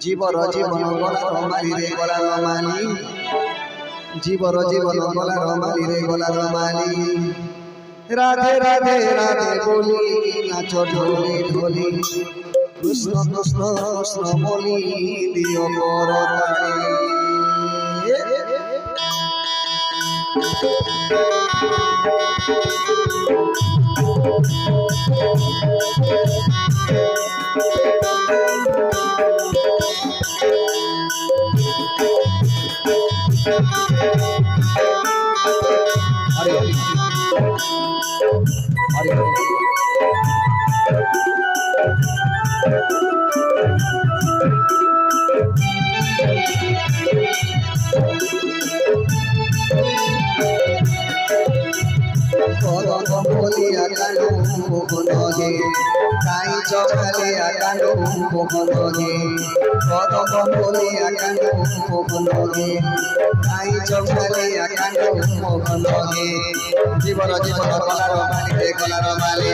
জীবর জীবন গলার মালি রে গলার মালি জীবর জীবন গলার মালি রে গলার মালি রাধে রাধে রাধে বলি নাচ ঢোলি ঢোলি কৃষ্ণ কৃষ্ণ কৃষ্ণ বলি দিও করতালি हरे हरे हरे बोलिया कानो मोहनगे काई चौकालिया कानो मोहनगे बोलिया कानो मोहनगे काई चौकालिया कानो मोहनगे जीवन जीवन कलार माली रे कलार माली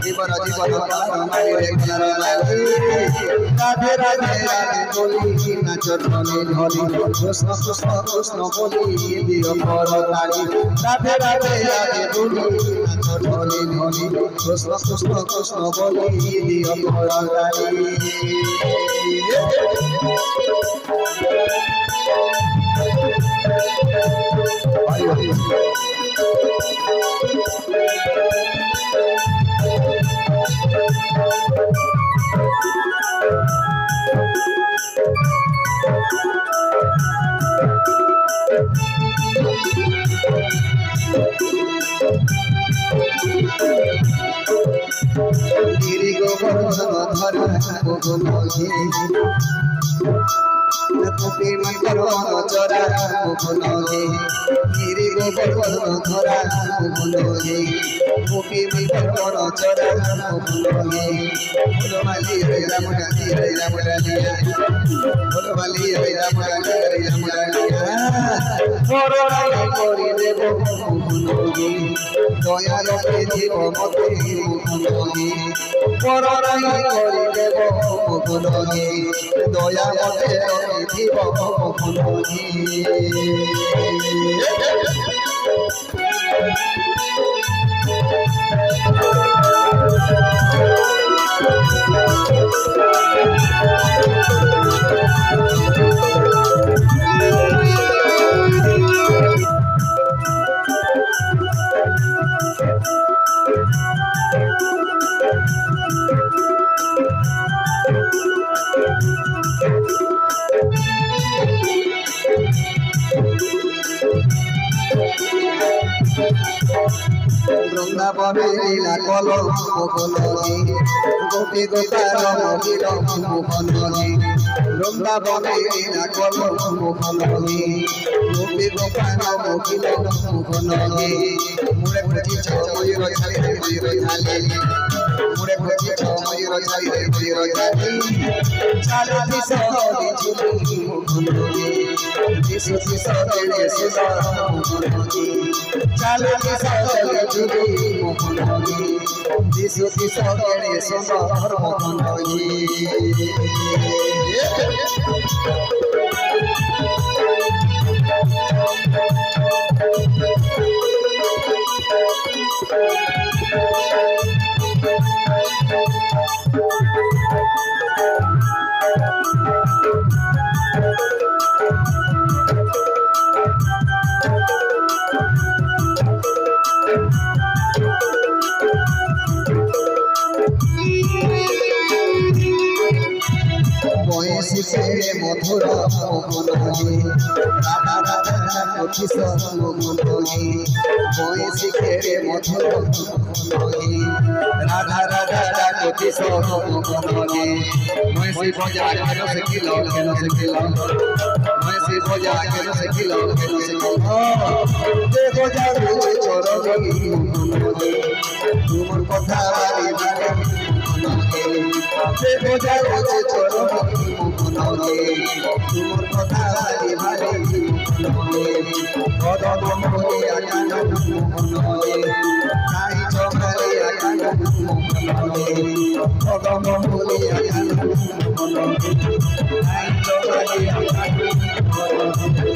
जीवन जीवन कलार माली रे कलार माली राधे राधे राधे बोली नाच ढोली ढोली कृष्ण कृष्ण कृष्ण बोली दियो करताली राधे राधे राधे बोली नाच ढोली ढोली कृष्ण कृष्ण कृष्ण बोली दियो करताली गिरी गोवर्धन धरा मोहनगे गोपी मकर चरा मोहनगे गिरी गोवर्धन धरा मोहनगे गोपी मकर चरा मोहनगे फुलमाली रे रामडाली रे रामडालिया फुलमाली रे रामडाली रे रामडालिया परराई करि देव मोहनगे दया रखे जीव मते मोहनगे परराई करि देव मोहनगे दया मते रखे जीव मोहनगे वृंदावन लीला कल मोहनगे गोपी गोपाल मोहिल मोहनगे वृंदावन लीला कल मोहनगे गोपी गोपाल मोहिल मोहनगे मुरे खोजी मयूर छाली रे मयूर छाली मुरे खोजी मयूर छाली रे मयूर छाली चालती सदी झुली मोहनगे दिसु दिसु देने सुसा मोहनगे चालती सदी झुली मोहनगे दिसु दिसु देने सुसा मोहनगे मधुर मोहनगे राधा राधा कोथिस मोहनगे बयसिके मधुर मोहनगे राधा राधा कोथिस मोहनगे मैसी बजा केनो से किलो मैसी बजा केनो से किलो देखो जादू चोरगी मोहनगे तुमर कथा बारी बारी देखो जादू चोरगी मोहनगे तुमर कथा बारी बारी मोहनगे कदम मोहिया कानो मोहनगे काई चौकालिया কানু মোহনগে কদম বলিয়া কানু মোহনগে আই জগালিয়া কানু মোহনগে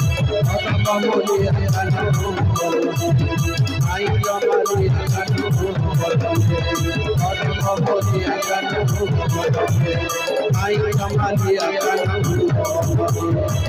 কদম বলিয়া কানু মোহনগে আই জগালিয়া কানু মোহনগে কদম বলিয়া কানু মোহনগে আই জগালিয়া কানু মোহনগে